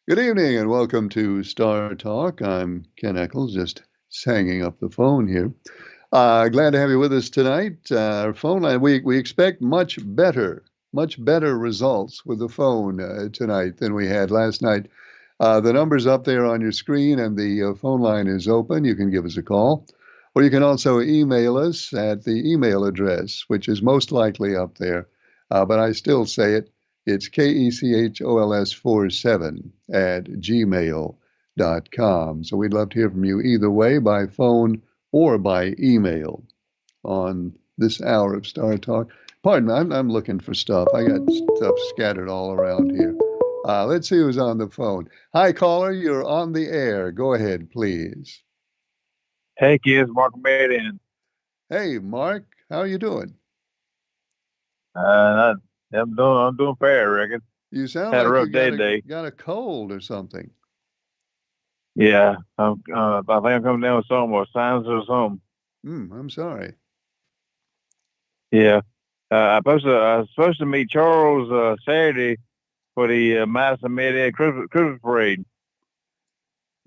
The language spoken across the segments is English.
Good evening and welcome to Star Talk. I'm Ken Eccles, just hanging up the phone here. Glad to have you with us tonight. Our phone line, we expect much better results with the phone tonight than we had last night. The number's up there on your screen and the phone line is open. You can give us a call, or you can also email us at the email address, which is most likely up there. But I still say it. It's KECHOLS47 at gmail.com. So we'd love to hear from you either way, by phone or by email on this hour of Star Talk. Pardon me, I'm looking for stuff. I got stuff scattered all around here. Let's see who's on the phone. Hi, caller, you're on the air. Go ahead, please. Hey kids, Mark Marion. Hey, Mark, how are you doing? I, I'm doing fair, I reckon. You sound Had a like you rough day got a today. got a cold or something. Yeah, I think I'm coming down with some or signs or something. I'm sorry. Yeah, I was supposed to meet Charles Saturday for the Madison Mid Christmas parade.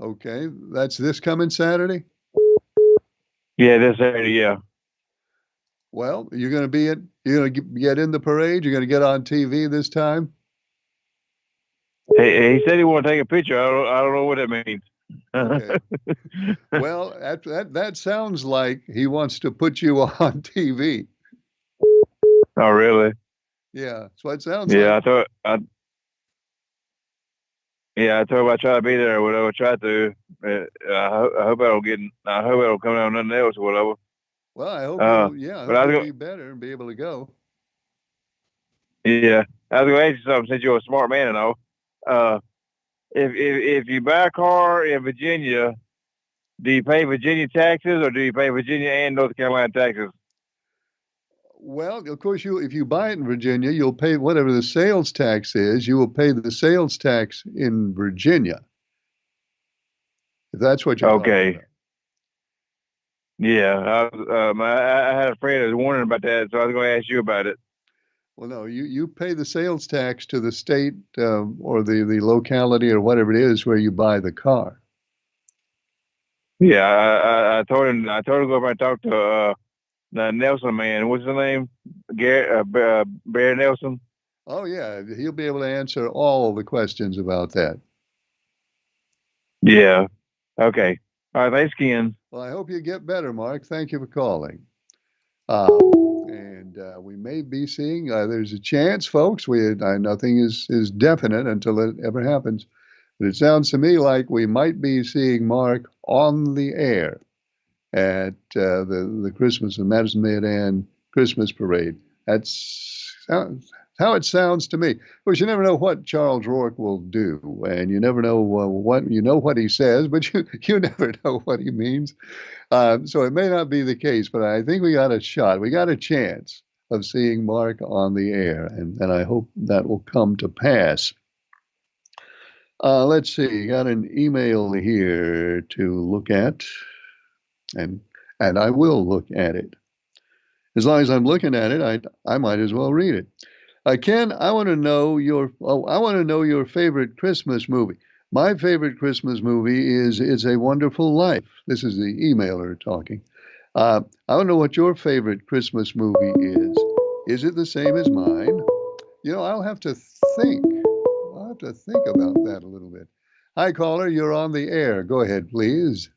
Okay, that's this coming Saturday. Yeah, this Saturday. Yeah. Well, you're going to be at you're going to get in the parade. You're going to get on TV this time. He said he want to take a picture. I don't know what that means. Okay. Well, that sounds like he wants to put you on TV. Oh really? Yeah, that's what it sounds Yeah, like. I told him I try to be there or whatever. Try to. I hope I don't get. I hope I don't come down with nothing else or whatever. Well, I hope Uh, you'll yeah, I but hope I you'll was be better and be able to go. Yeah, I was going to ask you something since you're a smart man and all. Uh, if you buy a car in Virginia, do you pay Virginia taxes or do you pay Virginia and North Carolina taxes? Well, of course, you if you buy it in Virginia, you'll pay whatever the sales tax is. You will pay the sales tax in Virginia, if that's what you're talking Okay. about. Yeah, I had a friend that was wondering about that, so I was going to ask you about it. Well, no, you pay the sales tax to the state or the locality or whatever it is where you buy the car. Yeah, I told him to go over and talk to the Nelson man. What's his name? Bear Nelson. Oh, yeah, he'll be able to answer all the questions about that. Yeah. Okay. All right. Thanks, Ken. Well, I hope you get better, Mark. Thank you for calling. And we may be seeing, there's a chance, folks. Nothing is definite until it ever happens. But it sounds to me like we might be seeing Mark on the air at the Christmas and Madison Mid Christmas parade. That's how it sounds to me. Of course, you never know what Charles Rourke will do, and you never know what you know what he says, but you never know what he means. So it may not be the case, but I think we got a shot. We got a chance of seeing Mark on the air, and I hope that will come to pass. Let's see, got an email here to look at, and and I will look at it. As long as I'm looking at it, I might as well read it. Ken, I want to know your favorite Christmas movie. My favorite Christmas movie is It's a Wonderful Life. This is the emailer talking. I want to know what your favorite Christmas movie is. Is it the same as mine? I'll have to think. I'll have to think about that a little bit. Hi, caller. You're on the air. Go ahead, please.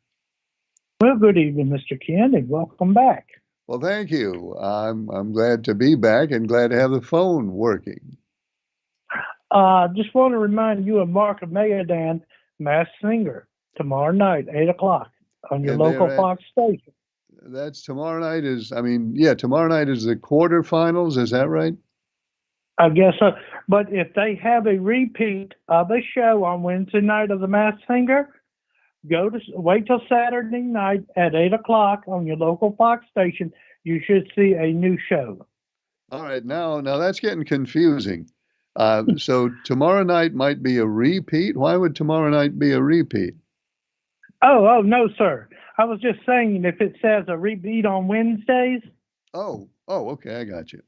Well, good evening, Mr. Ken, and welcome back. Well, thank you. I'm glad to be back and glad to have the phone working. Just want to remind you of Mark Mayadan, Mass Singer, tomorrow night, 8 o'clock, on your And they're local at Fox station. that's tomorrow night is I mean, yeah, tomorrow night is the quarterfinals, is that right? I guess so. But if they have a repeat of a show on Wednesday night of the Mass Singer, wait till Saturday night at 8 o'clock on your local Fox station. You should see a new show. All right, now that's getting confusing. So tomorrow night might be a repeat. Why would tomorrow night be a repeat? Oh, no, sir. I was just saying if it says a repeat on Wednesdays. Oh, okay, I got you.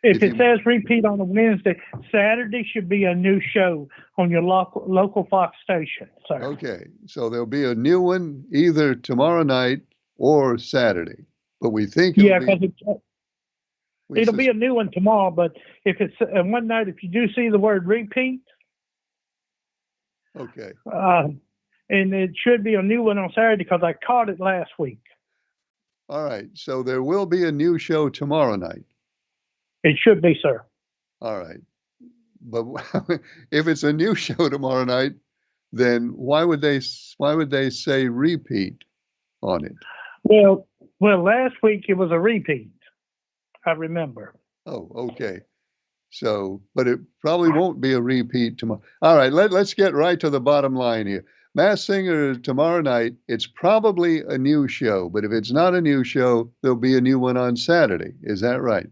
If If it you- says repeat on a Wednesday, Saturday should be a new show on your local Fox station, sir. Okay, so there'll be a new one either tomorrow night or Saturday, but we think Yeah, it'll because be. we it'll be sus- a new one tomorrow. But if it's one night, if you do see the word repeat, Okay, and it should be a new one on Saturday because I caught it last week. all right. So there will be a new show tomorrow night. It should be, sir. All right, but if it's a new show tomorrow night, then why would they say repeat on it? Well, last week it was a repeat. I remember. Oh, okay. So, but it probably won't be a repeat tomorrow. All right, let's get right to the bottom line here. Masked Singer tomorrow night, it's probably a new show, but if it's not a new show, there'll be a new one on Saturday. Is that right?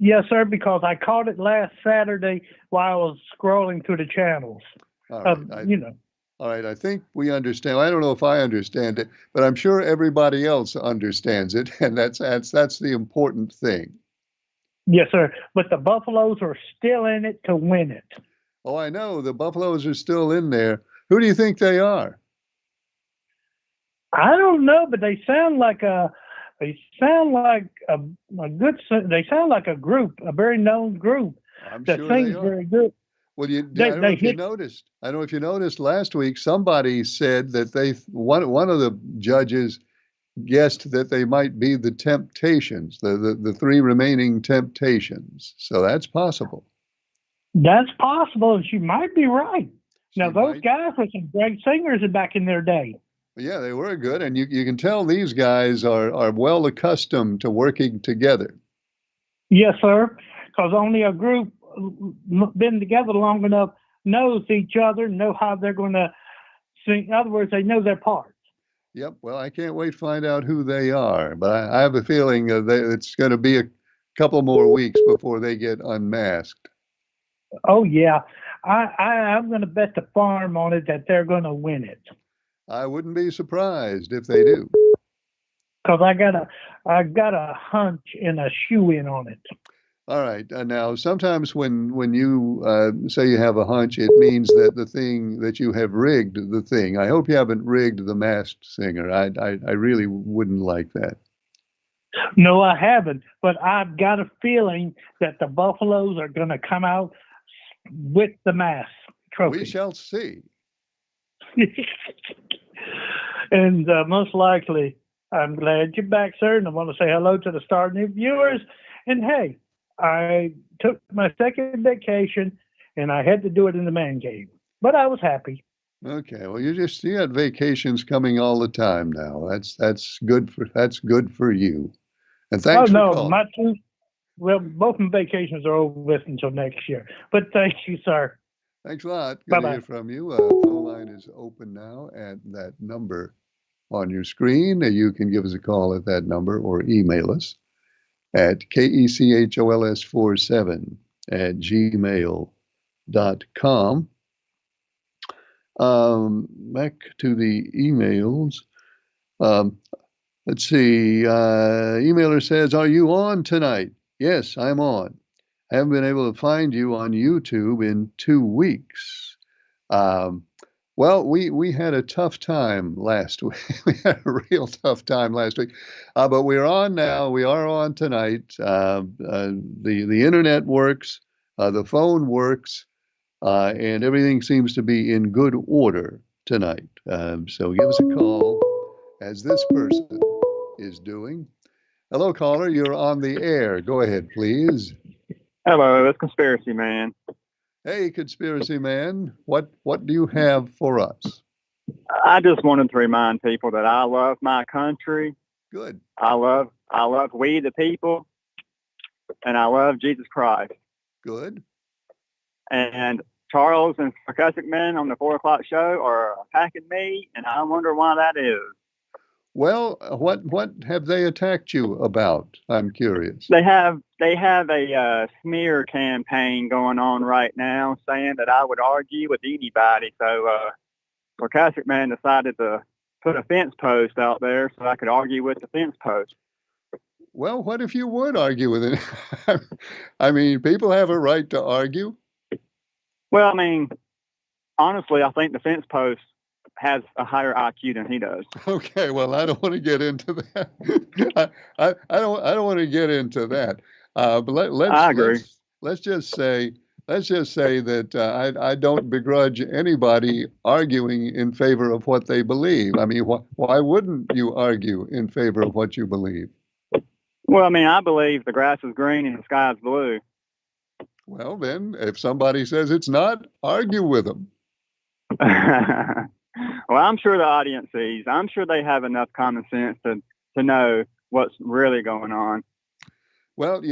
Yes, sir. Because I caught it last Saturday while I was scrolling through the channels. All right. You know. All right, I think we understand. I don't know if I understand it, but I'm sure everybody else understands it, and that's the important thing. Yes, sir. But the Buffaloes are still in it to win it. Oh, I know the Buffaloes are still in there. Who do you think they are? I don't know, but they sound like a good. They sound like a group, a very known group I'm that sure sings they are. very good. Well, I They- don't know they if you hit- noticed. I don't know if you noticed last week. Somebody said that one of the judges guessed that they might be the Temptations, the three remaining Temptations. So that's possible. That's possible, and she might be right. Now, She those might- guys were some great singers back in their day. Yeah, they were good, and you can tell these guys are well accustomed to working together. Yes, sir. Because only a group been together long enough knows each other, know how they're going to sing. In other words, they know their parts. Yep. Well, I can't wait to find out who they are, but I have a feeling it's going to be a couple more weeks before they get unmasked. Oh yeah, I'm going to bet the farm on it that they're going to win it. I wouldn't be surprised if they do. Because I got a hunch and a shoe in on it. All right. Now, sometimes when you say you have a hunch, it means that the thing that you have rigged the thing. I hope you haven't rigged the Masked Singer. I really wouldn't like that. No, I haven't, but I've got a feeling that the Buffaloes are going to come out with the mask trophy. We shall see. And most likely, I'm glad you're back, sir, and I want to say hello to the Star New viewers. And hey, I took my second vacation, and I had to do it in the man cave, but I was happy. Okay. Well, you got vacations coming all the time now. That's good for you. And thanks for calling. Both my vacations are over with until next year. But thank you, sir. Thanks a lot. Good Bye-bye. to hear from you. Phone line is open now at that number on your screen. You can give us a call at that number or email us at kechols47@gmail.com. Back to the emails. Let's see. Emailer says, "Are you on tonight?" Yes, I'm on. I haven't been able to find you on YouTube in 2 weeks. Well, we had a tough time last week. We had a real tough time last week, but we're on now. We are on tonight. The internet works, the phone works, and everything seems to be in good order tonight. So give us a call, as this person is doing. Hello, caller. You're on the air. Go ahead, please. Hello, it's Conspiracy Man. Hey, Conspiracy Man. What do you have for us? I just wanted to remind people that I love my country. Good. I love we the people, and I love Jesus Christ. Good. And Charles and Sarcastic Men on the 4 o'clock show are attacking me, and I wonder why that is. Well, what have they attacked you about? I'm curious. They have a smear campaign going on right now, saying that I would argue with anybody. So Sarcastic Man decided to put a fence post out there so I could argue with the fence post. Well, what if you would argue with it? I mean, people have a right to argue. Well, I mean, honestly, I think the fence post has a higher IQ than he does. Okay, well, I don't want to get into that. I don't want to get into that. But I agree. let's just say that I don't begrudge anybody arguing in favor of what they believe. I mean, why wouldn't you argue in favor of what you believe? Well, I mean, I believe the grass is green and the sky is blue. Well, then, if somebody says it's not, argue with them. Well, I'm sure the audience sees. I'm sure they have enough common sense to know what's really going on. Well,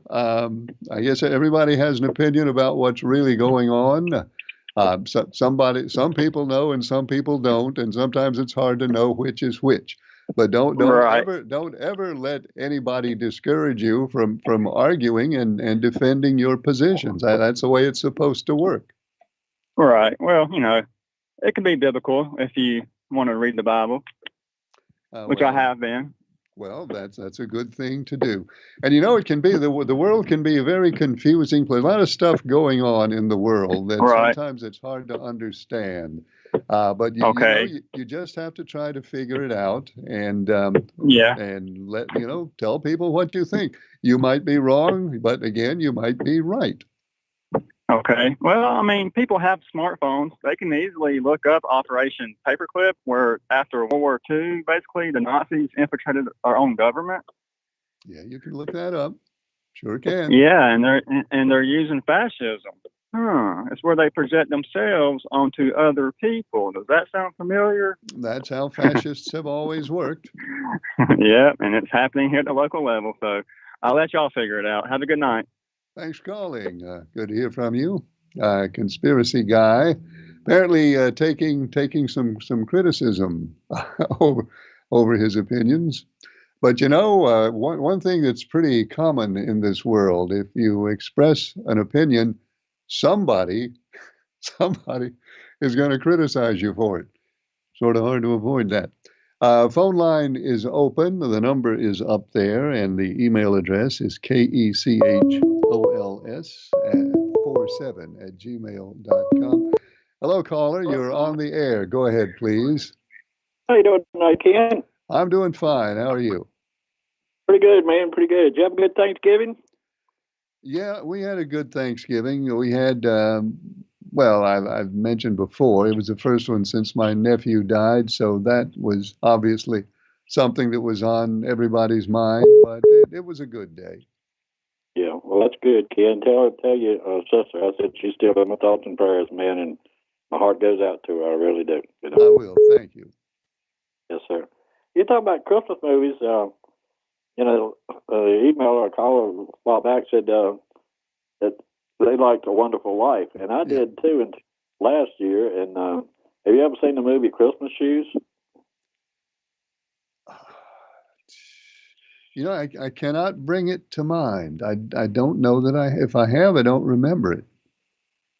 I guess everybody has an opinion about what's really going on. Some people know and some people don't, and sometimes it's hard to know which is which. But don't Right. ever let anybody discourage you from arguing and defending your positions. That's the way it's supposed to work. Right. Well, it can be biblical if you want to read the Bible, which I have been. Well, that's a good thing to do. And it can be the world can be a very confusing place. A lot of stuff going on in the world that Right. sometimes it's hard to understand. But Okay. you just have to try to figure it out and Yeah. let tell people what you think. You might be wrong, but again, you might be right. Okay. Well, I mean, people have smartphones. They can easily look up Operation Paperclip, where after World War II, basically the Nazis infiltrated our own government. Yeah, you can look that up. Sure can. Yeah, and they're using fascism. It's where they project themselves onto other people. Does that sound familiar? That's how fascists have always worked. Yeah, and it's happening here at the local level. So I'll let y'all figure it out. Have a good night. Thanks for calling. Good to hear from you. Conspiracy guy, apparently taking some criticism over his opinions. But one thing that's pretty common in this world, if you express an opinion, somebody is going to criticize you for it. Sort of hard to avoid that. Phone line is open. The number is up there, and the email address is kechOls47@gmail.com. Hello, caller. You're on the air. Go ahead, please. How you doing tonight, Ken? I'm doing fine. How are you? Pretty good, man. Pretty good. Did you have a good Thanksgiving? Yeah, we had a good Thanksgiving. We had, well, I've mentioned before, it was the first one since my nephew died, so that was obviously something that was on everybody's mind, but it was a good day. Yeah, well, that's good, Ken. Tell your sister I said she's still in my thoughts and prayers, man, and my heart goes out to her. I really do. I will. Thank you. Yes, sir. You talk about Christmas movies. The email or caller a while back said that they liked A Wonderful Life, and I did too. And last year, and have you ever seen the movie Christmas Shoes? I cannot bring it to mind. I don't know that if I have, I don't remember it.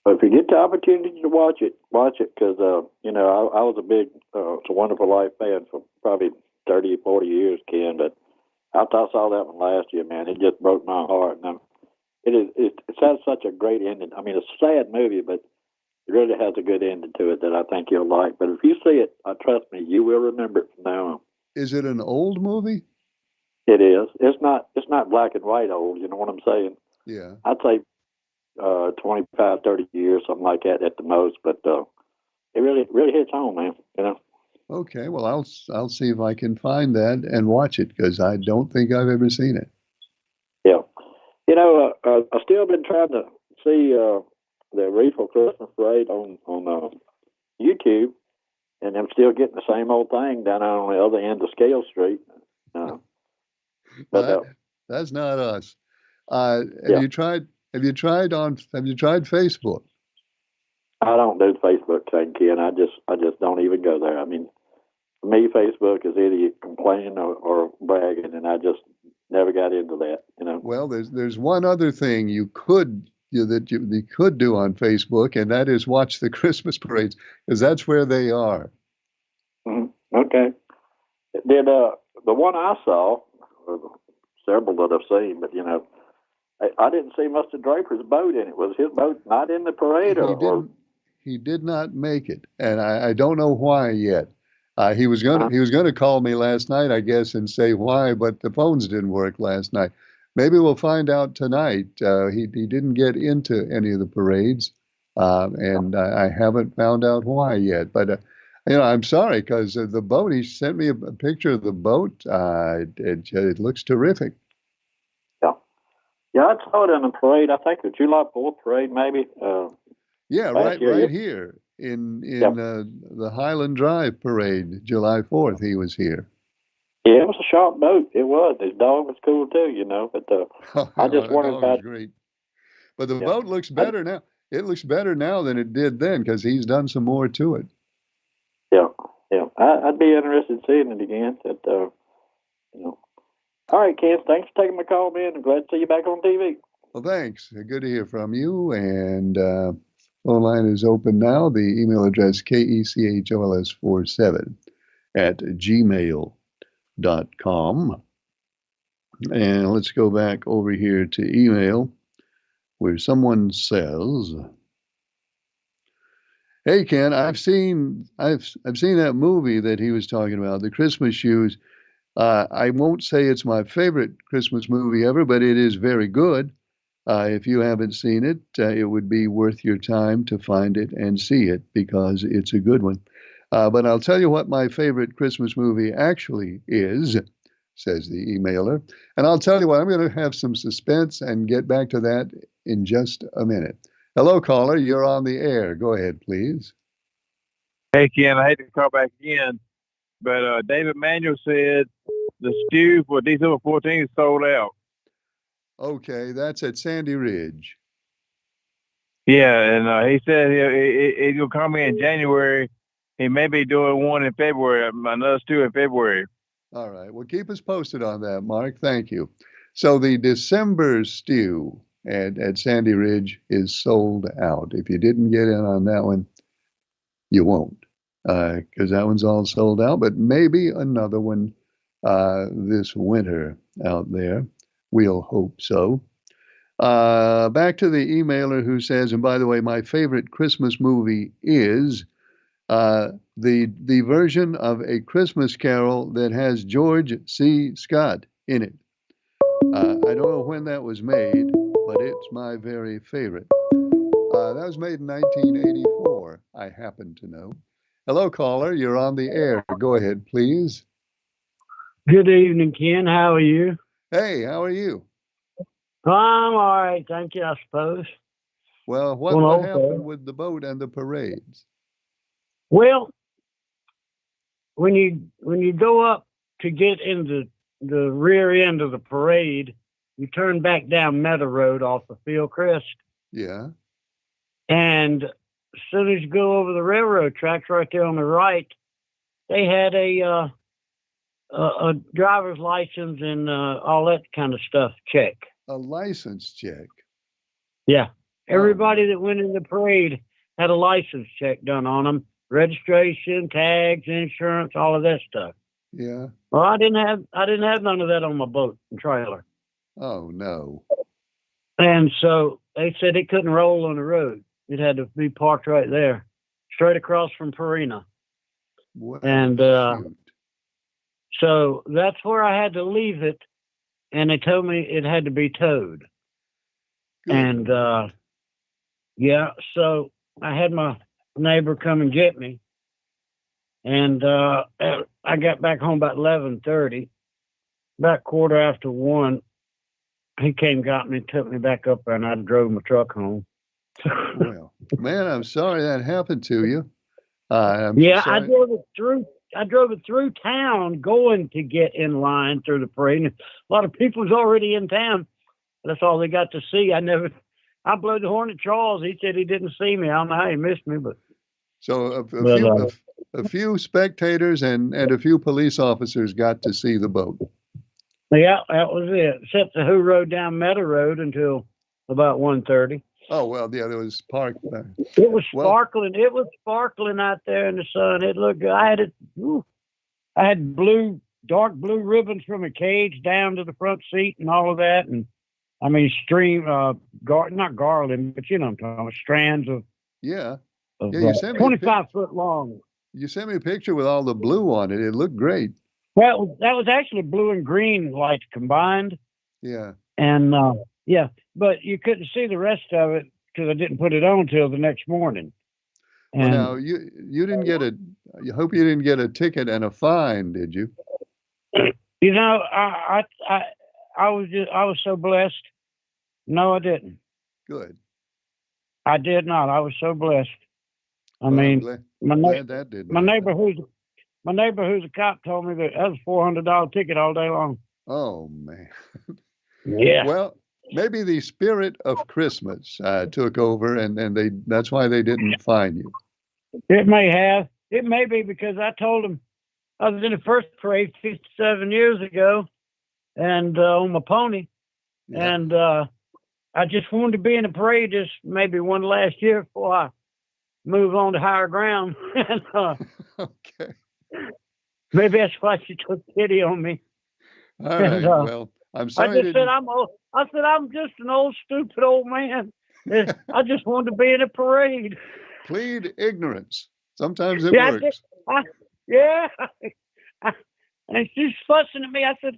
But if you get the opportunity to watch it because, I was a big It's a Wonderful Life fan for probably 30, 40 years, Ken. But after I saw that one last year, man, it just broke my heart. And it has such a great ending. I mean, it's a sad movie, but it really has a good ending to it that I think you'll like. But if you see it, trust me, you will remember it from now on. Is it an old movie? It is. It's not black and white old. You know what I'm saying? Yeah. I'd say 25, 30 years, something like that at the most. But it really hits home, man. Okay, well, I'll see if I can find that and watch it because I don't think I've ever seen it. Yeah. I've still been trying to see the Reefer Christmas Parade on YouTube, and I'm still getting the same old thing down on the other end of Scale Street. That's not us. Have you tried Facebook? I don't do Facebook thing, Ken. I just don't even go there. I mean, for me, Facebook is either complaining or bragging, and I just never got into that. Well, there's one other thing you could do on Facebook, and that is watch the Christmas parades, because that's where they are. Mm-hmm. Okay. Did the one I saw several that I've seen, but I didn't see Mr. Draper's boat in it. Was his boat not in the parade, He did not make it, and I don't know why yet. He was gonna call me last night, I guess, and say why, but the phones didn't work last night. Maybe we'll find out tonight. He didn't get into any of the parades, and I haven't found out why yet. But I'm sorry because the boat. He sent me a picture of the boat. It looks terrific. Yeah, I saw it in the parade. I think the July 4th parade, maybe. Yeah, right here in the Highland Drive parade, July 4th. He was here. Yeah, it was a sharp boat. It was. His dog was cool too, But I just wondered about. Great. But the boat looks better now. It looks better now than it did then because he's done some more to it. Yeah. I'd be interested in seeing it again. All right, Ken. Thanks for taking my call, man. I'm glad to see you back on TV. Well, thanks. Good to hear from you. And phone line is open now. The email address kechOLS47@gmail.com. And let's go back over here to email where someone says, "Hey Ken, I've seen that movie that he was talking about, The Christmas Shoes. I won't say it's my favorite Christmas movie ever, but it is very good. If you haven't seen it, it would be worth your time to find it and see it because it's a good one. But I'll tell you what my favorite Christmas movie actually is," says the emailer. And I'll tell you what, I'm going to have some suspense and get back to that in just a minute. Hello, caller. You're on the air. Go ahead, please. Hey, Ken, I hate to call back again, but David Manuel said the stew for December 14th is sold out. Okay, that's at Sandy Ridge. Yeah, and he said he'll call me in January. He may be doing one in February, another stew in February. All right. Well, keep us posted on that, Mark. Thank you. So the December stew at Sandy Ridge is sold out. If you didn't get in on that one, you won't, because that one's all sold out. But maybe another one this winter out there. We'll hope so. Back to the emailer who says, and by the way, my favorite Christmas movie is the version of A Christmas Carol that has George C. Scott in it. I don't know when that was made, but it's my very favorite. That was made in 1984, I happen to know. Hello, caller. You're on the air. Go ahead, please. Good evening, Ken. How are you? Hey, how are you? I'm all right, thank you, I suppose. Well, what happened with the boat and the parades? Well, when you go up to get into the rear end of the parade, you turn back down Meadow Road off of Fieldcrest. Yeah. And as soon as you go over the railroad tracks right there on the right, they had a driver's license and all that kind of stuff check. A license check? Yeah. Everybody that went in the parade had a license check done on them. Registration, tags, insurance, all of that stuff. Yeah. Well, I didn't have none of that on my boat and trailer. Oh no. And so they said it couldn't roll on the road. It had to be parked right there, straight across from Purina. What? And so that's where I had to leave it, and they told me it had to be towed. Good. And yeah, so I had my neighbor come and get me, and I got back home about 11:30. About 1:15. He came, got me, took me back up there, and I drove my truck home. Well, man, I'm sorry that happened to you. Yeah, sorry. I drove it through town going to get in line through the parade. And a lot of people was already in town. That's all they got to see. I blew the horn at Charles. He said he didn't see me. I don't know how he missed me, but. So a few spectators and a few police officers got to see the boat. Yeah, that was it. Except who rode down Meadow Road until about 1:30. Oh, well, yeah, there was parked. It was sparkling. It was sparkling out there in the sun. It looked good. I had blue dark blue ribbons from a cage down to the front seat and all of that. And I mean, not garland, but you know what I'm talking about, strands of, Yeah. Yeah, you sent me 25-foot long. you sent me a picture with all the blue on it. It looked great. Well, that was actually blue and green lights combined. Yeah. And yeah, but you couldn't see the rest of it because I didn't put it on till the next morning. Well, And now you didn't get a. I hope you didn't get a ticket and a fine, did you? you know, I was so blessed. No, I didn't. Good. I did not. I was so blessed. I Well, I'm mean, glad, my na- glad that didn't my happen. neighbor who's a cop told me that was a $400 ticket all day long. Oh man. Yeah. Well, maybe the spirit of Christmas took over, and that's why they didn't fine you. It may have. It may be because I told him I was in the first parade 57 years ago, and on my pony, Yeah. and I just wanted to be in a parade just maybe one last year before I move on to higher ground. And Okay. maybe that's why she took pity on me. All And right. Well, I'm I sorry. just said I'm old. I said I'm just an old stupid old man. I just wanted to be in a parade. Plead ignorance. Sometimes it Yeah, works. yeah. And she's fussing at me. I said,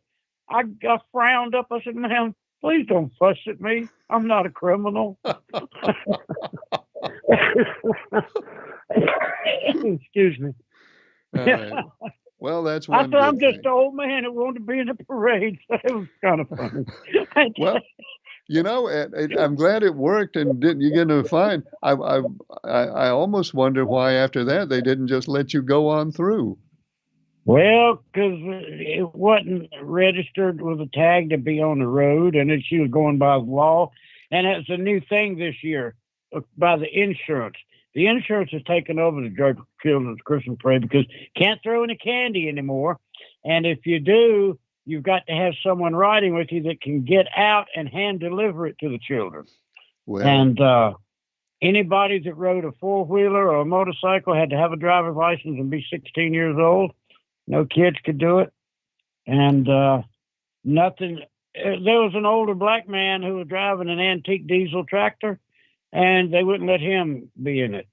I frowned up. I said, ma'am, please don't fuss at me. I'm not a criminal. Excuse me. All right. Well, that's I one said, I'm good just thing. an old man that wanted to be in a parade. So it was kind of funny. Well, you know, I'm glad it worked and didn't you get a fine. I almost wonder why after that they didn't just let you go on through. Well, because it wasn't registered with a tag to be on the road, and then she was going by the law. And it's a new thing this year by the insurance. The insurance has taken over the Draper Children's Christmas Parade because can't throw any candy anymore. And if you do, you've got to have someone riding with you that can get out and hand deliver it to the children. Well, And anybody that rode a four-wheeler or a motorcycle had to have a driver's license and be 16 years old. No kids could do it. And nothing. There was an older black man who was driving an antique diesel tractor, and they wouldn't let him be in it.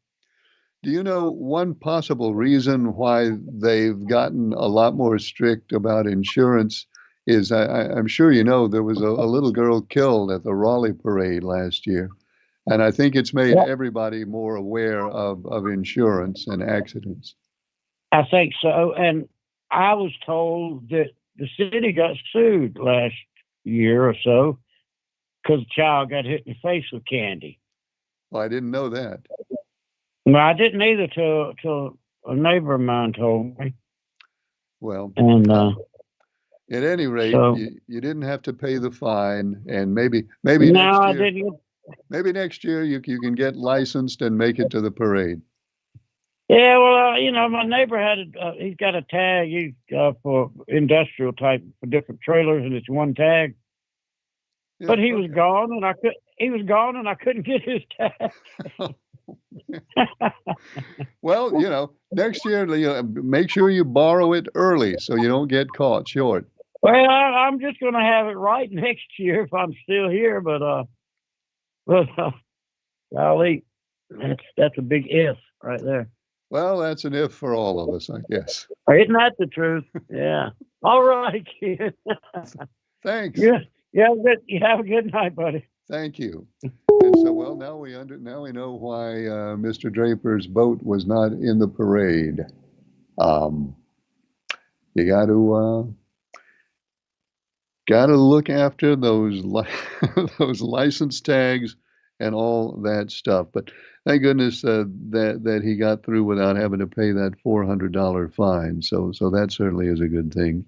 do you know one possible reason why they've gotten a lot more strict about insurance is I'm sure you know there was a little girl killed at the Raleigh parade last year. And I think it's made Yeah. everybody more aware of insurance and accidents. I think so. And I was told that the city got sued last year or so because a child got hit in the face with candy. Well, I didn't know that. Well, I didn't either till a neighbor of mine told me. Well, And at any rate, so you didn't have to pay the fine, and maybe no, next I year, didn't. maybe next year you can get licensed and make it to the parade. Yeah, well, you know, my neighbor had he's got a tag for industrial type for different trailers, and it's one tag. Yeah, But he was okay. gone, and I couldn't get his tag. Well, next year, make sure you borrow it early so you don't get caught short. Well, I'm just going to have it right next year if I'm still here. But golly, that's a big if right there. Well, that's an if for all of us, I guess. Isn't that the truth? Yeah. All right, kid. Thanks. Yeah. You have a good night, buddy. Thank you. And so, well, now we know why Mr. Draper's boat was not in the parade. You got to look after those those license tags and all that stuff. But thank goodness that he got through without having to pay that $400 fine. So that certainly is a good thing.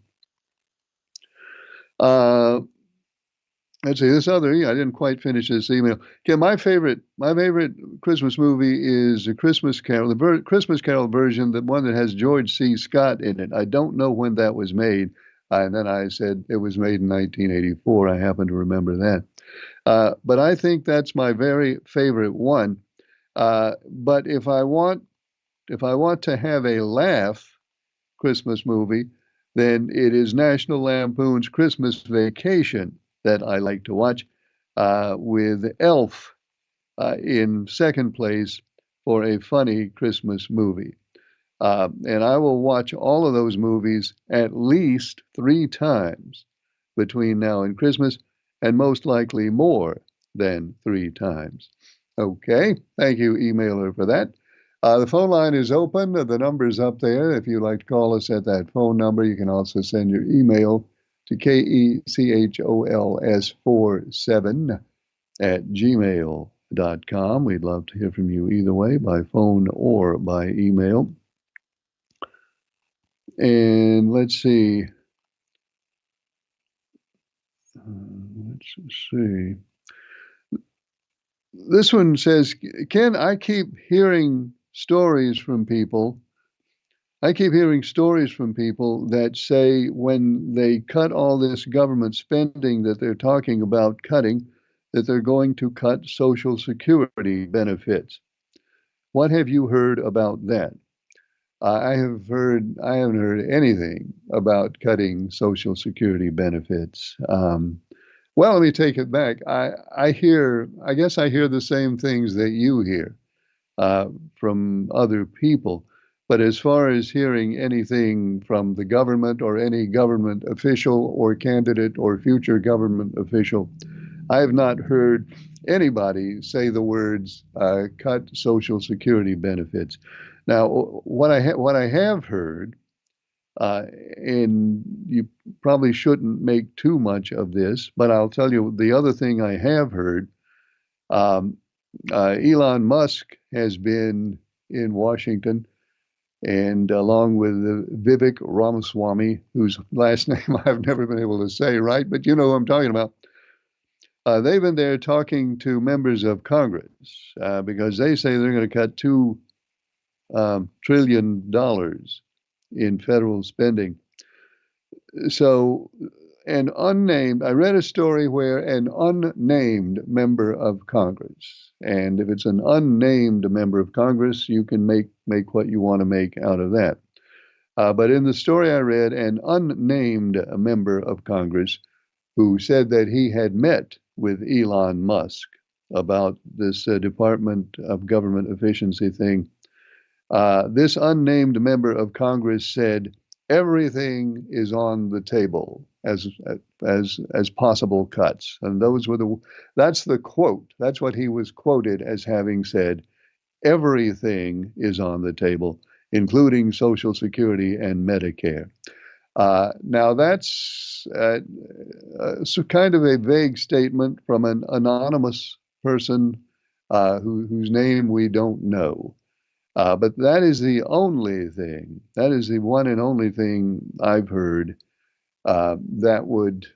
Let's see this other. I didn't quite finish this email. Okay, my favorite Christmas movie is A Christmas Carol, the Christmas Carol version, the one that has George C. Scott in it. I don't know when that was made, and then I said it was made in 1984. I happen to remember that, but I think that's my very favorite one. But if I want to have a laugh Christmas movie, then it is National Lampoon's Christmas Vacation that I like to watch, with Elf in second place for a funny Christmas movie. And I will watch all of those movies at least 3 times between now and Christmas, and most likely more than 3 times. Okay, thank you, emailer, for that. The phone line is open. The number's up there. If you'd like to call us at that phone number, you can also send your email to kechols47@gmail.com. We'd love to hear from you either way, by phone or by email. And let's see. Let's see. This one says, Ken, I keep hearing stories from people. I keep hearing stories from people that say when they cut all this government spending that they're talking about cutting, that they're going to cut Social Security benefits. What have you heard about that? I haven't heard anything about cutting Social Security benefits. Well, let me take it back. I guess I hear the same things that you hear from other people. But as far as hearing anything from the government or any government official or candidate or future government official, I have not heard anybody say the words cut Social Security benefits. Now, what I have heard, and you probably shouldn't make too much of this, but I'll tell you the other thing I have heard. Elon Musk has been in Washington, and along with Vivek Ramaswamy, whose last name I've never been able to say right, but you know who I'm talking about. They've been there talking to members of Congress because they say they're going to cut $2 trillion in federal spending. So I read a story where an unnamed member of Congress, and if it's an unnamed member of Congress, you can make what you want to make out of that. But in the story I read, an unnamed member of Congress who said that he had met with Elon Musk about this Department of Government Efficiency thing. This unnamed member of Congress said everything is on the table as possible cuts, and that's the quote. That's what he was quoted as having said. Everything is on the table, including Social Security and Medicare. Now that's kind of a vague statement from an anonymous person whose name we don't know. But that is the only thing, that is the one and only thing I've heard that would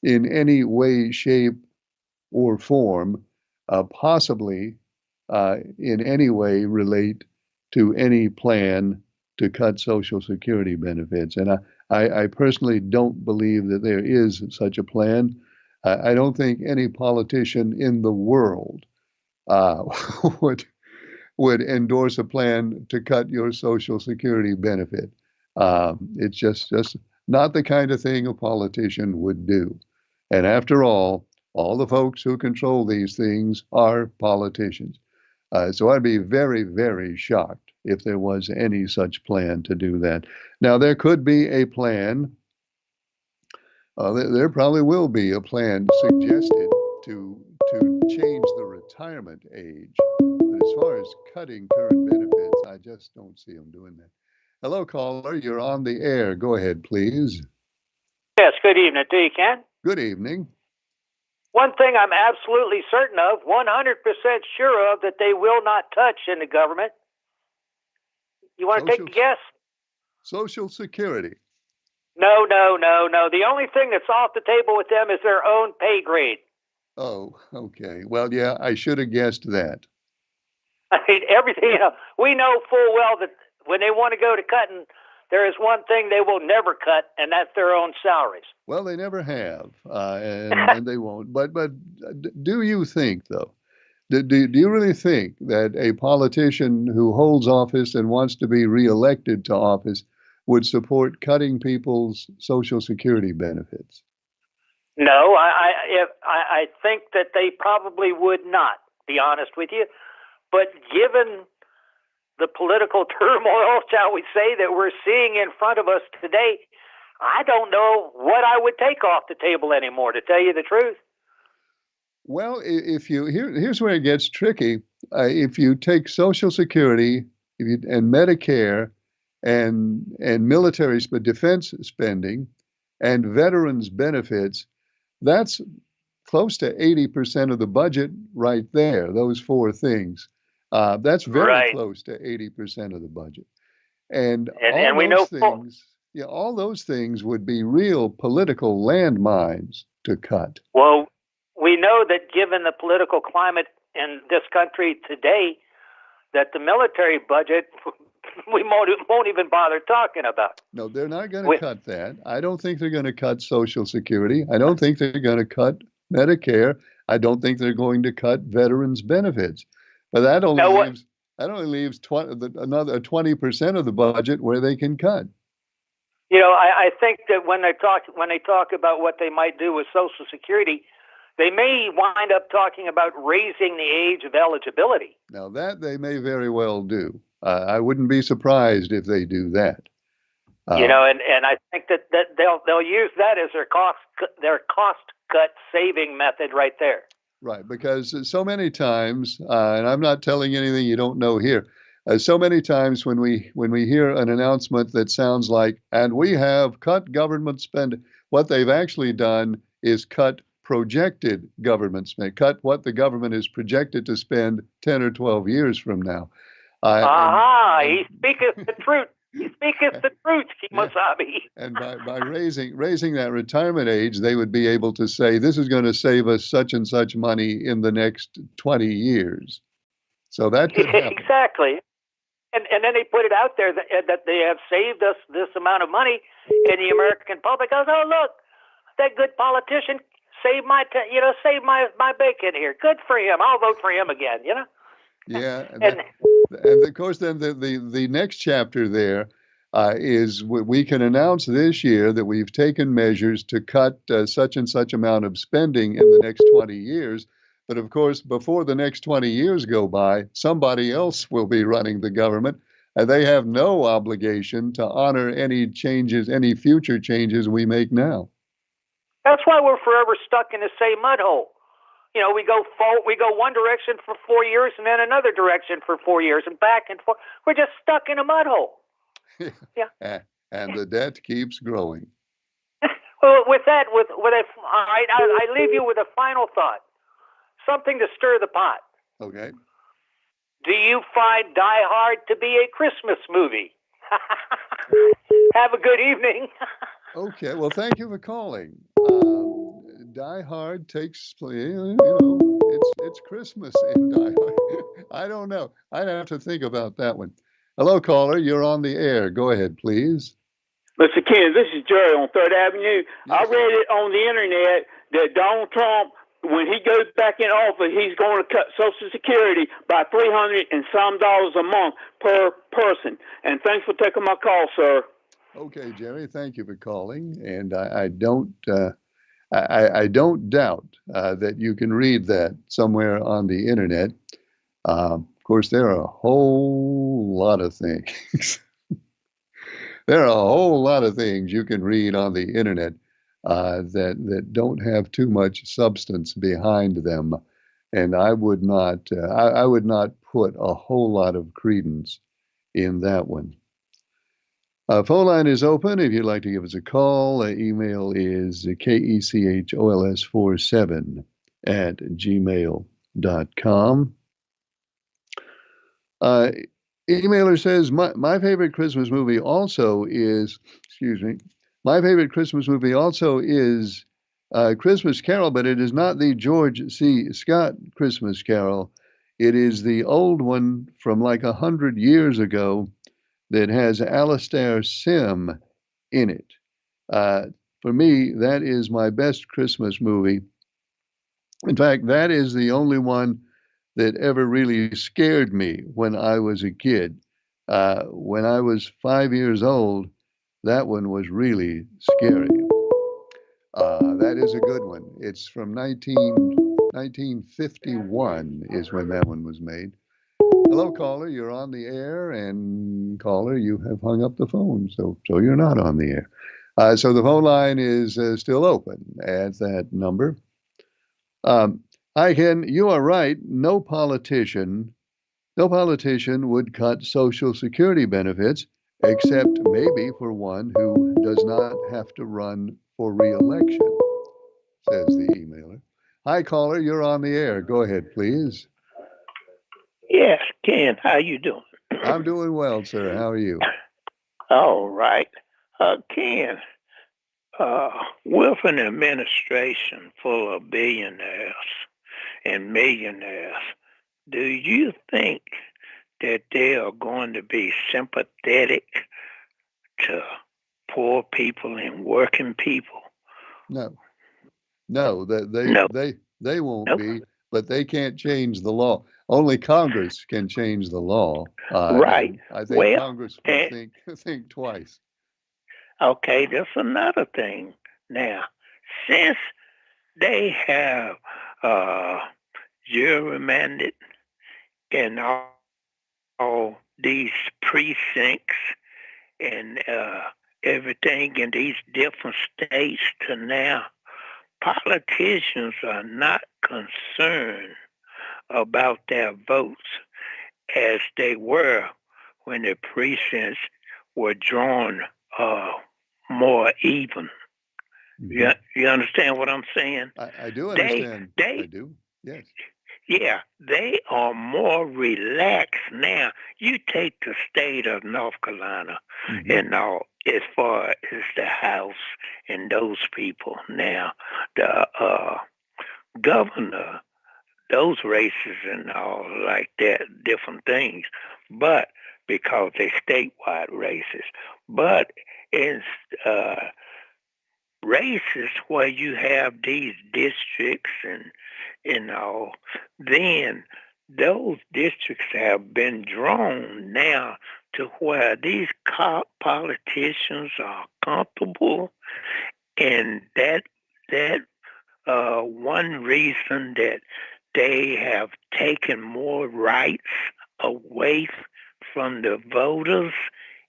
in any way, shape, or form possibly in any way relate to any plan to cut Social Security benefits. And I personally don't believe that there is such a plan. I don't think any politician in the world would endorse a plan to cut your Social Security benefit. It's just not the kind of thing a politician would do. And after all the folks who control these things are politicians. So I'd be very, very shocked if there was any such plan to do that. Now, there could be a plan. There probably will be a plan suggested to change the retirement age. But as far as cutting current benefits, I just don't see them doing that. Hello, caller. You're on the air. Go ahead, please. Yes, good evening to you, Ken. Good evening. One thing I'm absolutely certain of, 100% sure of, that they will not touch in the government. You want to take a guess? Social Security. No. The only thing that's off the table with them is their own pay grade. Oh, okay. Well, yeah, I should have guessed that. I mean, everything, we know full well that when they want to go to cutting, there is one thing they will never cut, and that's their own salaries. Well, they never have, and they won't. But do you think, though, do you really think that a politician who holds office and wants to be reelected to office would support cutting people's Social Security benefits. No, I think that they probably would not, be honest with you. But given the political turmoil, shall we say, that we're seeing in front of us today, I don't know what I would take off the table anymore, to tell you the truth. Well, if you here's where it gets tricky. If you take Social Security and Medicare and military defense spending and veterans benefits, that's close to 80% of the budget right there. Those four things. That's very Right. close to 80% of the budget. And And we know things, yeah, all those things would be real political landmines to cut. Well, we know that given the political climate in this country today, that the military budget we won't even bother talking about. No, they're not going to cut that. I don't think they're going to cut Social Security. I don't think they're going to cut Medicare. I don't think they're going to cut veterans benefits. But that only leaves another 20% of the budget where they can cut. You know, I think that when they talk about what they might do with Social Security, they may wind up talking about raising the age of eligibility. Now that they may very well do. I wouldn't be surprised if they do that. You know, and I think that they'll use that as their cost cut saving method right there. Right, because so many times, and I'm not telling anything you don't know here. So many times when we hear an announcement that sounds like, and we have cut government spending, what they've actually done is cut projected government spending, cut what the government is projected to spend 10 or 12 years from now. He speaketh the truth. He speaketh the truth, Kemosabe. And by raising that retirement age, they would be able to say, this is going to save us such and such money in the next 20 years. So that could happen. Exactly. And then they put it out there that they have saved us this amount of money, and the American public goes, oh, look, that good politician saved my bacon here. Good for him. I'll vote for him again, you know? Yeah. And of course, then the next chapter there is we can announce this year that we've taken measures to cut such and such amount of spending in the next 20 years. But of course, before the next 20 years go by, somebody else will be running the government, and they have no obligation to honor any changes, any future changes we make now. That's why we're forever stuck in the same mud hole. You know, we go one direction for 4 years and then another direction for 4 years and back and forth. We're just stuck in a mud hole. Yeah. And the debt keeps growing. Well, with that, I leave you with a final thought. Something to stir the pot. Okay. Do you find Die Hard to be a Christmas movie? Have a good evening. Okay. Well, thank you for calling. Die Hard takes, it's Christmas in Die Hard. I don't know. I'd have to think about that one. Hello, caller. You're on the air. Go ahead, please. Mr. Ken, this is Jerry on 3rd Avenue. Yes. I read it on the internet that Donald Trump, when he goes back in office, he's going to cut Social Security by $300 and some a month per person. And thanks for taking my call, sir. Okay, Jerry. Thank you for calling. And I don't doubt that you can read that somewhere on the internet. Of course, there are a whole lot of things. There are a whole lot of things you can read on the internet that don't have too much substance behind them, and I would not put a whole lot of credence in that one. Phone line is open. If you'd like to give us a call, email is kechols47@gmail.com. Emailer says, my favorite Christmas movie also is, my favorite Christmas movie also is Christmas Carol, but it is not the George C. Scott Christmas Carol. It is the old one from like 100 years ago that has Alastair Sim in it. For me, that is my best Christmas movie. In fact, that is the only one that ever really scared me when I was a kid. When I was 5 years old, That one was really scary. That is a good one. It's from 1951 is when that one was made. Hello, caller. You're on the air, and caller, you have hung up the phone, so you're not on the air. So the phone line is still open at that number. Hi, Ken. You are right. No politician would cut Social Security benefits, except maybe for one who does not have to run for re-election, says the emailer. Hi, caller. You're on the air. Go ahead, please. Yes, Ken, how you doing? I'm doing well, sir. How are you? All right. Ken, with an administration full of billionaires and millionaires, do you think that they are going to be sympathetic to poor people and working people? No, No. they won't Nope. be, but they can't change the law. Only Congress can change the law. Right. And I think Well, Congress would think twice. okay, that's another thing. Now, since they have gerrymandered in all these precincts and everything in these different states to now, politicians are not concerned about their votes as they were when the precincts were drawn more even. Mhm. You understand what I'm saying? I do understand. I They, do. Yes. yeah, they are more relaxed now. You take the state of North Carolina Mhm. and all, as far as the House and those people now, the governor, those races and all like that, different things, but because they statewide races, but in races where you have these districts and all, then those districts have been drawn now to where these politicians are comfortable, and that one reason that they have taken more rights away from the voters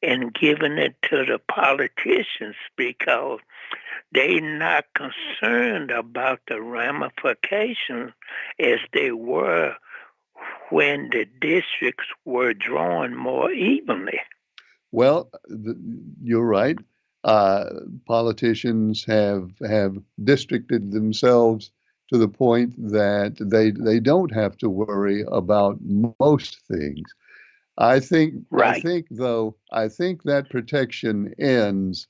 and given it to the politicians because they're not concerned about the ramifications as they were when the districts were drawn more evenly. Well, you're right. Politicians have districted themselves to the point that they don't have to worry about most things. I think Right. I think that protection ends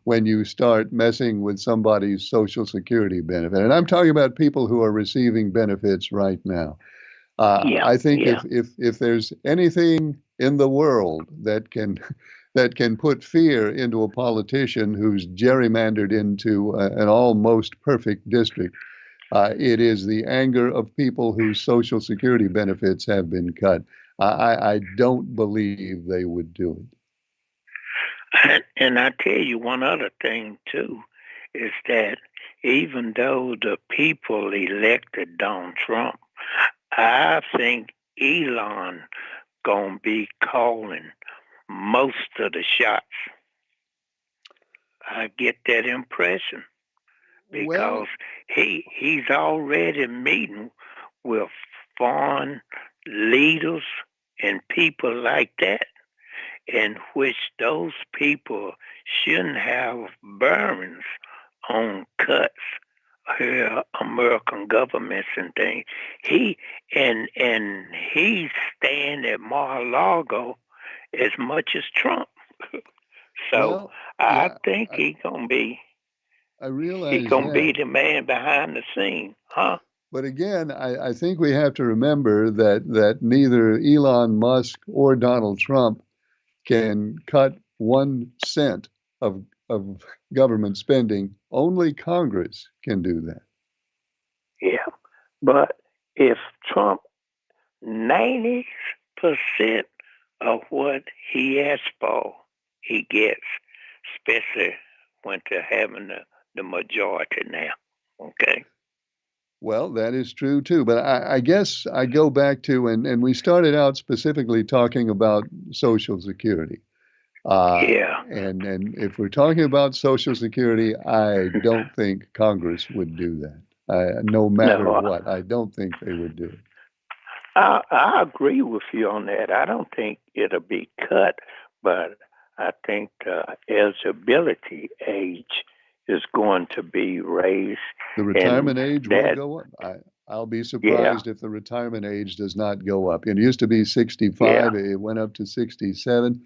when you start messing with somebody's Social Security benefit. And I'm talking about people who are receiving benefits right now. Yeah. I think Yeah. if there's anything in the world that can that can put fear into a politician who's gerrymandered into an almost perfect district, it is the anger of people whose Social Security benefits have been cut. I don't believe they would do it. And I tell you one other thing too, is that even though the people elected Donald Trump, I think Elon gonna be calling most of the shots. I get that impression Well, because he's already meeting with foreign leaders and people like that, in which those people shouldn't have burdens on cuts here American governments and things. He and he's staying at Mar-a-Lago as much as Trump. So well, I yeah, think he's gonna be realize that. the man behind the scene, huh? But again, I think we have to remember that neither Elon Musk or Donald Trump can cut 1 cent of government spending. Only Congress can do that. Yeah. But if Trump 90% of what he asks for, he gets. especially when they're having the majority now. Okay. Well, that is true too. But I guess I go back to, and we started out specifically talking about Social Security. Yeah. And if we're talking about Social Security, I don't think Congress would do that. No matter No, what, I don't think they would do it. I agree with you on that. I don't think it'll be cut, but I think the eligibility age is going to be raised. The retirement age will that- go up. I'll be surprised if the retirement age does not go up. It used to be 65. Yeah. It went up to 67.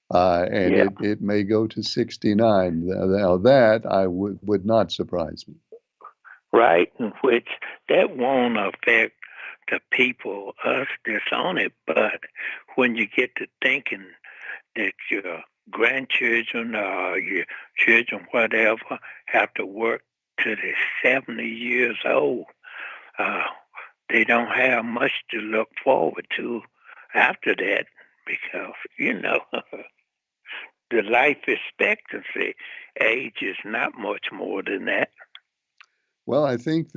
And Yeah. it may go to 69. Now that I would not surprise me. Right, in which that won't affect the people, us that's on it, but when you get to thinking that your grandchildren or your children, whatever, have to work to the 70 years old, they don't have much to look forward to after that because, the life expectancy age is not much more than that. Well, I think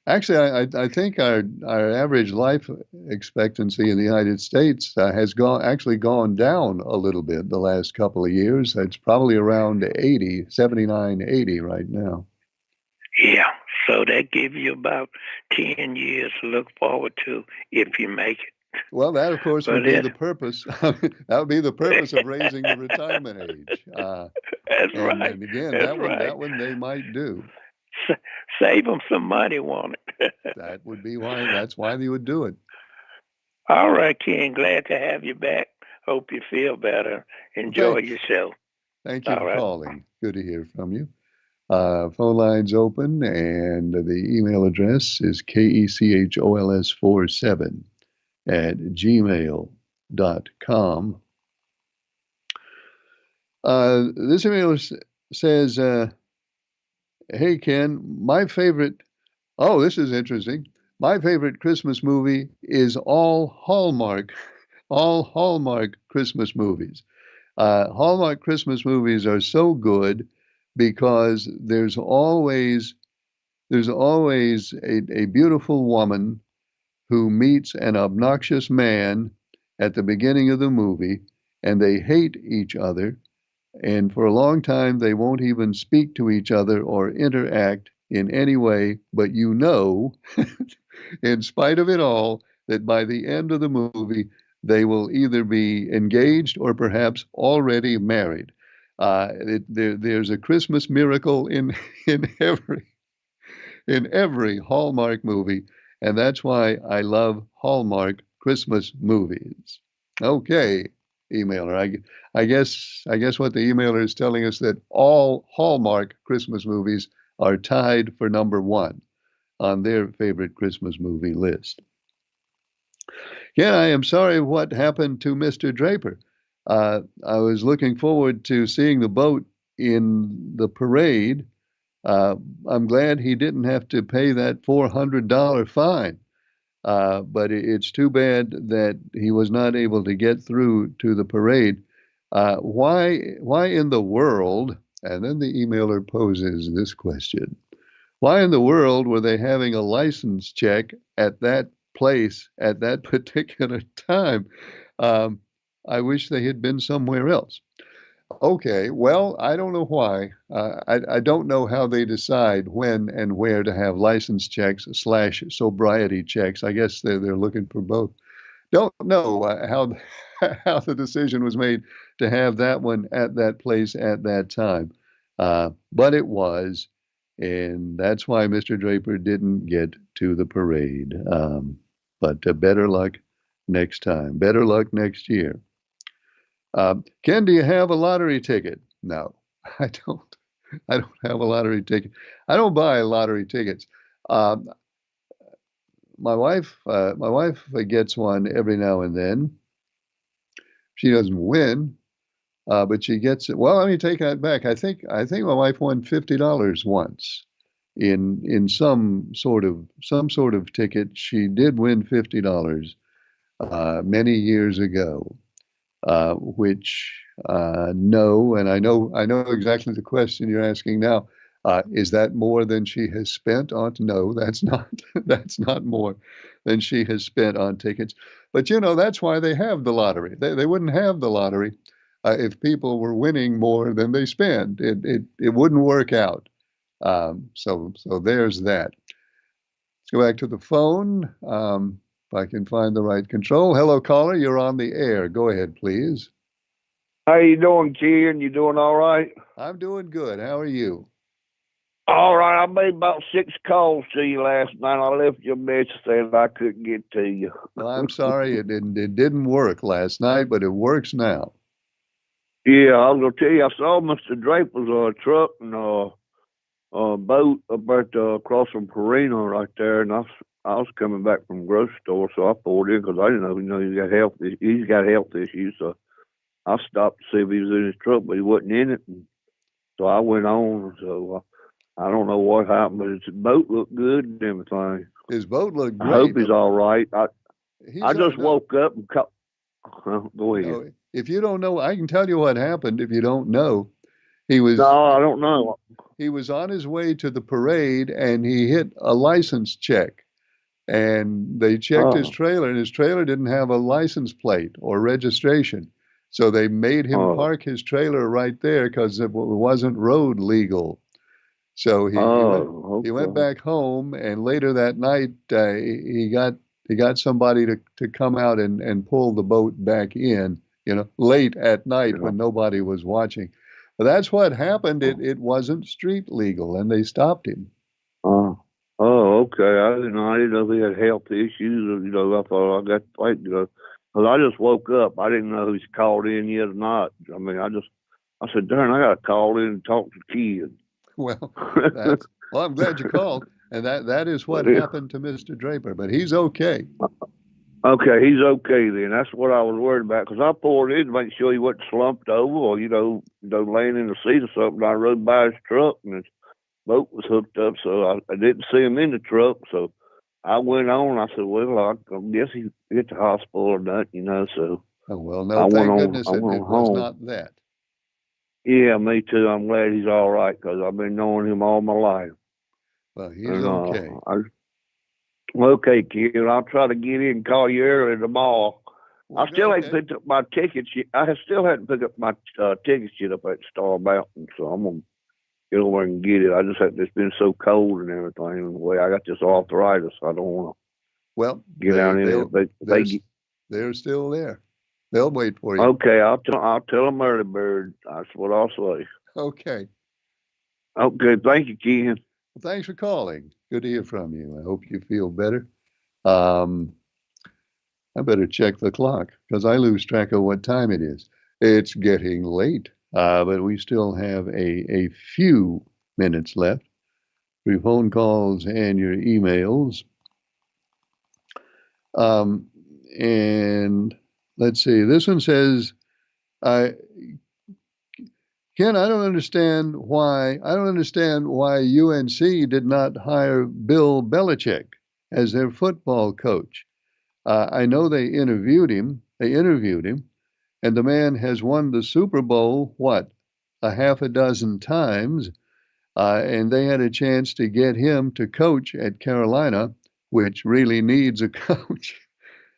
actually, I think our average life expectancy in the United States has gone down a little bit the last couple of years. It's probably around 80, 79, 80 right now. Yeah, so that gives you about 10 years to look forward to if you make it. Well, that of course would be the purpose. That would be the purpose of raising the retirement age. That's right. And again, That's that one they might do. Save them some money, won't it? That would be why. That's why they would do it. All right, Ken. Glad to have you back. Hope you feel better. Enjoy your show. Thank you for calling. Good to hear from you. Phone lines open, and the email address is kechols47@gmail.com. This email says, hey, Ken, this is interesting. My favorite Christmas movie is all Hallmark Christmas movies. Hallmark Christmas movies are so good because there's always a beautiful woman who meets an obnoxious man at the beginning of the movie, and they hate each other. And for a long time, they won't even speak to each other or interact in any way. But in spite of it all, that by the end of the movie, they will either be engaged or perhaps already married. There's a Christmas miracle in every Hallmark movie, and that's why I love Hallmark Christmas movies. Okay, emailer. I guess what the emailer is telling us that all Hallmark Christmas movies are tied for number one on their favorite Christmas movie list. Yeah, I am sorry what happened to Mr. Draper. I was looking forward to seeing the boat in the parade. I'm glad he didn't have to pay that $400 fine. But it's too bad that he was not able to get through to the parade. Why in the world? And then the emailer poses this question: why in the world were they having a license check at that place at that particular time? I wish they had been somewhere else. Okay, well, I don't know why. I don't know how they decide when and where to have license checks / sobriety checks. I guess they're looking for both. Don't know how the decision was made to have that one at that place at that time. But it was, and that's why Mr. Draper didn't get to the parade. But better luck next time. Better luck next year. Ken, do you have a lottery ticket? No, I don't. I don't have a lottery ticket. I don't buy lottery tickets. My wife gets one every now and then. She doesn't win, but she gets it. Well, let me take that back. I think my wife won $50 once in some sort of ticket. She did win $50 many years ago. which no, and I know exactly the question you're asking now. Is that more than she has spent on? No, that's not. That's not more than she has spent on tickets. But that's why they have the lottery. They wouldn't have the lottery if people were winning more than they spend. It wouldn't work out. So there's that. Let's go back to the phone. If I can find the right control. Hello, caller. You're on the air. Go ahead, please. How you doing, Ken? You doing all right? I'm doing good. How are you? All right. I made about 6 calls to you last night. I left you a message saying I couldn't get to you. Well, I'm sorry it didn't work last night, but it works now. Yeah, I was gonna tell you I saw Mr. Draper's truck and boat about across from Perino right there, and I was coming back from the grocery store, so I pulled in because I didn't know he's got health issues, so I stopped to see if he was in his truck, but he wasn't in it, and so I went on. So I don't know what happened, but his boat looked good and everything. His boat looked great. I hope he's all right. I just woke up and go ahead. No, if you don't know, I can tell you what happened. If you don't know, he was. No, I don't know. He was on his way to the parade, and he hit a license check, and they checked his trailer, and his trailer didn't have a license plate or registration. So they made him park his trailer right there because it wasn't road legal. So he went back home, and later that night he got somebody to come out and pull the boat back in, late at night when nobody was watching. But that's what happened. It wasn't street legal, and they stopped him. Okay. I didn't know he had health issues. I thought I got because I just woke up. I didn't know he's called in yet or not. I mean, I said, darn, I got to call in and talk to the kids. Well, I'm glad you called, and that is what happened to Mr. Draper. But he's okay. Okay, he's okay then. That's what I was worried about because I pulled in to make sure he wasn't slumped over or laying in the seat or something. I rode by his truck and his boat was hooked up, so I didn't see him in the truck. So I went on. I said, well, I guess he hit the hospital or nothing, So. Oh, well, no, thank goodness it was not that. Yeah, me too. I'm glad he's all right because I've been knowing him all my life. Well, he's okay. Okay, kid. I'll try to get in and call you early tomorrow. Well, I still ain't picked up my tickets yet. I still hadn't picked up my tickets yet up at Star Mountain, so I'm going to get over and get it. It's been so cold and everything. And the way I got this arthritis, I don't want to get down in it. They're still there. They'll wait for you. Okay, I'll tell them early bird. That's what I'll say. Okay. Okay, thank you, Ken. Well, thanks for calling. Good to hear from you. I hope you feel better. I better check the clock because I lose track of what time it is. It's getting late, but we still have a few minutes left for your phone calls and your emails. And let's see. This one says, Ken, I don't understand why UNC did not hire Bill Belichick as their football coach. I know they interviewed him, and the man has won the Super Bowl, a half a dozen times, and they had a chance to get him to coach at Carolina, which really needs a coach.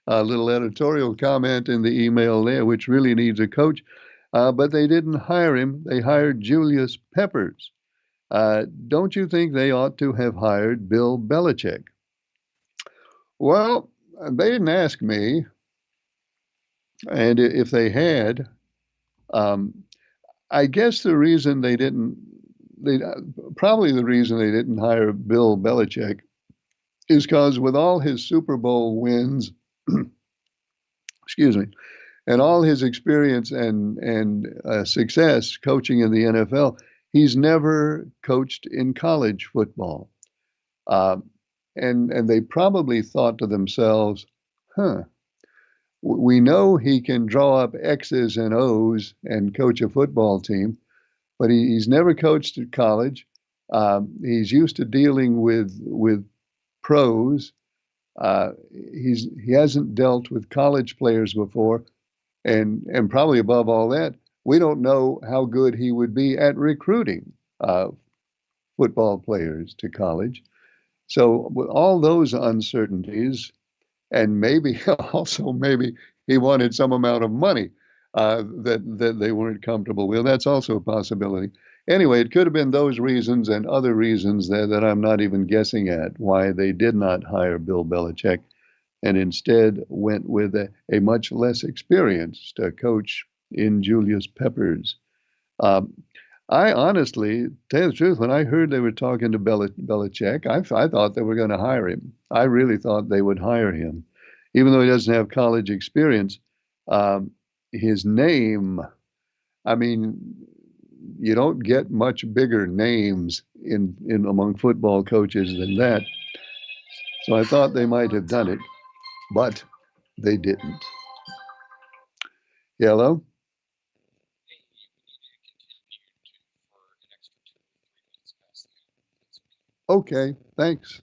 A little editorial comment in the email there, which really needs a coach. But they didn't hire him. They hired Julius Peppers. Don't you think they ought to have hired Bill Belichick? Well, they didn't ask me. And if they had, I guess the reason probably the reason they didn't hire Bill Belichick is because with all his Super Bowl wins, excuse me, and all his experience and success coaching in the NFL, he's never coached in college football. And they probably thought to themselves, we know he can draw up X's and O's and coach a football team, but he's never coached at college. He's used to dealing with pros. He hasn't dealt with college players before. and probably above all that, we don't know how good he would be at recruiting football players to college. So with all those uncertainties, and maybe also maybe he wanted some amount of money that they weren't comfortable with. That's also a possibility. Anyway, it could have been those reasons and other reasons that I'm not even guessing at why they did not hire Bill Belichick and instead went with a much less experienced coach in Julius Peppers. Um, I honestly, to tell you the truth, when I heard they were talking to Belichick, I thought they were going to hire him. I really thought they would hire him, even though he doesn't have college experience. His name, I mean, you don't get much bigger names in among football coaches than that. So I thought they might have done it, but they didn't. Hello? Okay, thanks.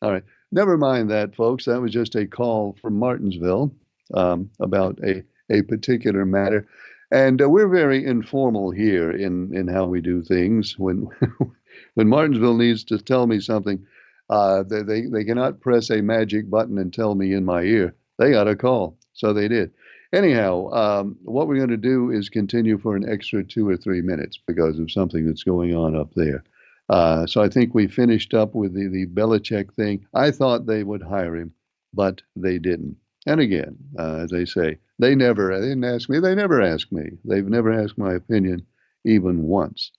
All right. Never mind that, folks. That was just a call from Martinsville about a particular matter. And we're very informal here in how we do things. When when Martinsville needs to tell me something, they cannot press a magic button and tell me in my ear. They got a call. So they did. Anyhow, what we're going to do is continue for an extra 2 or 3 minutes because of something that's going on up there. So I think we finished up with the Belichick thing. I thought they would hire him, but they didn't. And again, as I say, they didn't ask me. They never asked me. They've never asked my opinion even once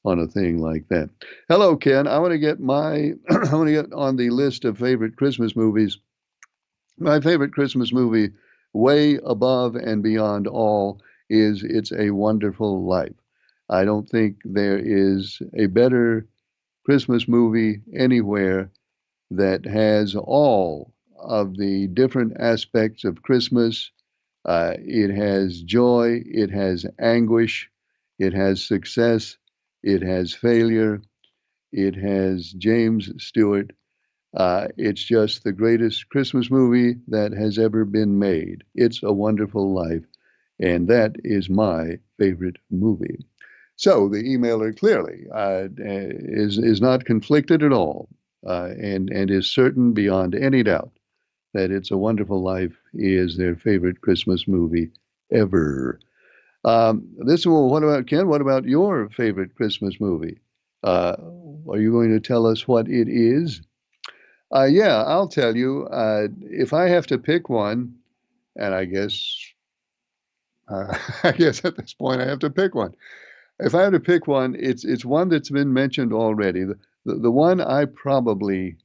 on a thing like that. Hello, Ken. I want to get I want to get on the list of favorite Christmas movies. My favorite Christmas movie, way above and beyond all, is It's a Wonderful Life. I don't think there is a better Christmas movie anywhere that has all of the different aspects of Christmas. It has joy, it has anguish, it has success, it has failure, it has James Stewart. It's just the greatest Christmas movie that has ever been made. It's a Wonderful Life, and that is my favorite movie. So the emailer clearly is not conflicted at all, and is certain beyond any doubt that It's a Wonderful Life is their favorite Christmas movie ever. What about Ken? What about your favorite Christmas movie? Are you going to tell us what it is? Yeah, I'll tell you. If I have to pick one, and I guess I guess at this point I have to pick one. If I had to pick one, it's one that's been mentioned already. The one I probably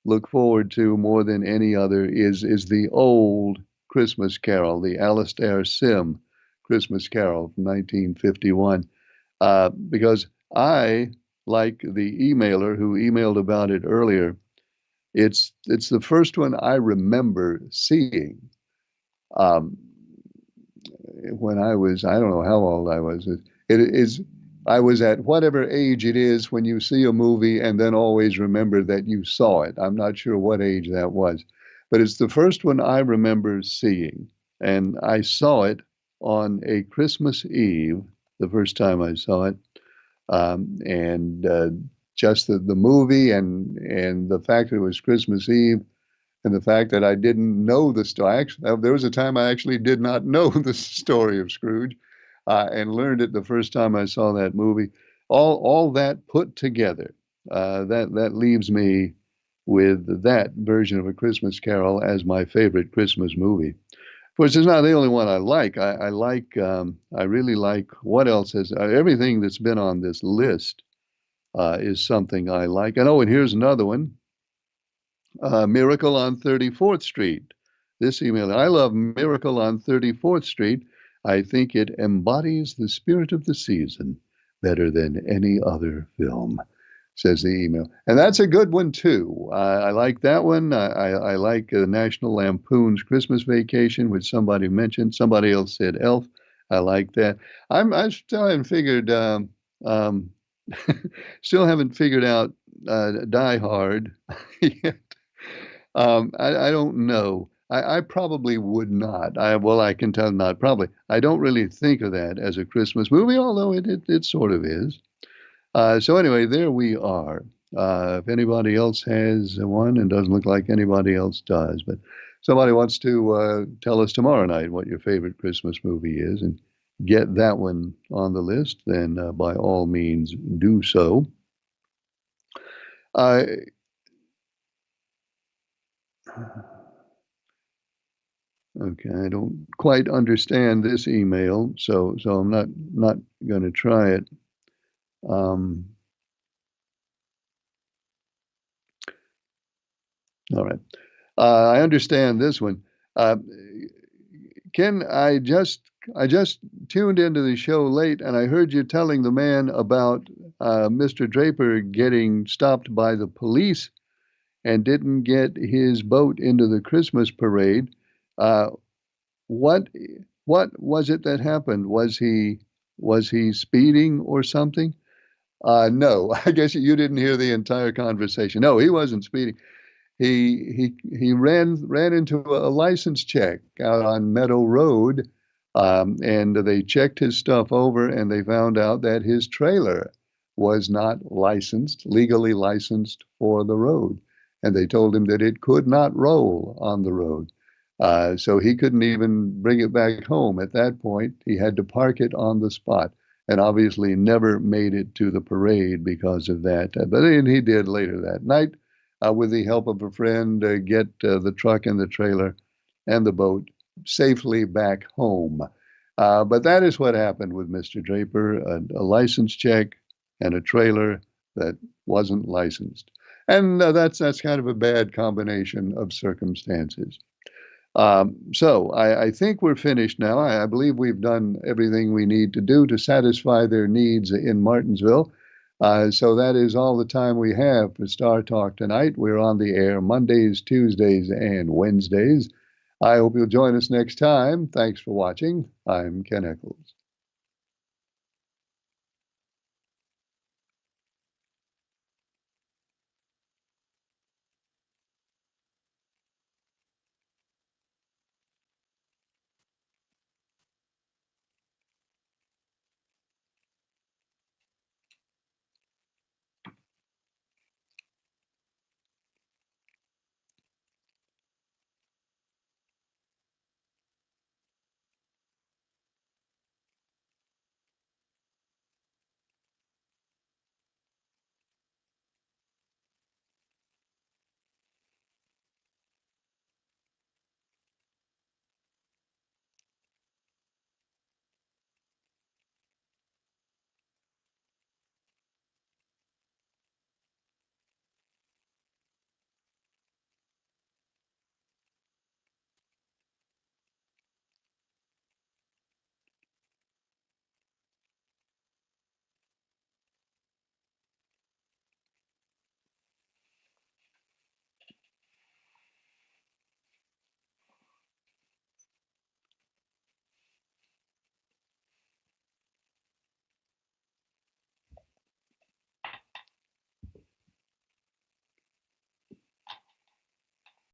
look forward to more than any other is the old Christmas Carol, the Alastair Sim Christmas Carol from 1951, because I, like the emailer who emailed about it earlier, it's the first one I remember seeing. When I don't know how old I was. I was at whatever age it is when you see a movie and then always remember that you saw it. I'm not sure what age that was, but it's the first one I remember seeing. And I saw it on a Christmas Eve, the first time I saw it. Just the movie and the fact that it was Christmas Eve and the fact that I didn't know the story. Actually, there was a time I actually did not know the story of Scrooge. And learned it the first time I saw that movie. All that put together, that leaves me with that version of A Christmas Carol as my favorite Christmas movie. Of course, it's not the only one I like. I really like what else has everything that's been on this list is something I like. And here's another one, Miracle on 34th Street. This email, I love Miracle on 34th Street. I think it embodies the spirit of the season better than any other film, says the email. And that's a good one, too. I like that one. I like National Lampoon's Christmas Vacation, which somebody mentioned. Somebody else said Elf. I like that. I still haven't figured still haven't figured out Die Hard yet. I don't know. I probably would not. I can tell not probably. I don't really think of that as a Christmas movie, although it sort of is. So anyway, there we are. If anybody else has one, and doesn't look like anybody else does, but somebody wants to tell us tomorrow night what your favorite Christmas movie is and get that one on the list, then by all means do so. Okay, I don't quite understand this email, so I'm not going to try it. All right. I understand this one. Ken, I just tuned into the show late, and I heard you telling the man about Mr. Draper getting stopped by the police and didn't get his boat into the Christmas parade. What was it that happened? Was he speeding or something? No, I guess you didn't hear the entire conversation. No, he wasn't speeding. He ran into a license check out on Meadow Road, and they checked his stuff over, and they found out that his trailer was not legally licensed for the road, and they told him that it could not roll on the road. So he couldn't even bring it back home. At that point, he had to park it on the spot, and obviously never made it to the parade because of that. But he did later that night, with the help of a friend, get the truck and the trailer and the boat safely back home. But that is what happened with Mr. Draper, a license check and a trailer that wasn't licensed. And that's kind of a bad combination of circumstances. So I think we're finished now. I believe we've done everything we need to do to satisfy their needs in Martinsville. So that is all the time we have for Star Talk tonight. We're on the air Mondays, Tuesdays, and Wednesdays. I hope you'll join us next time. Thanks for watching. I'm Ken Eccles.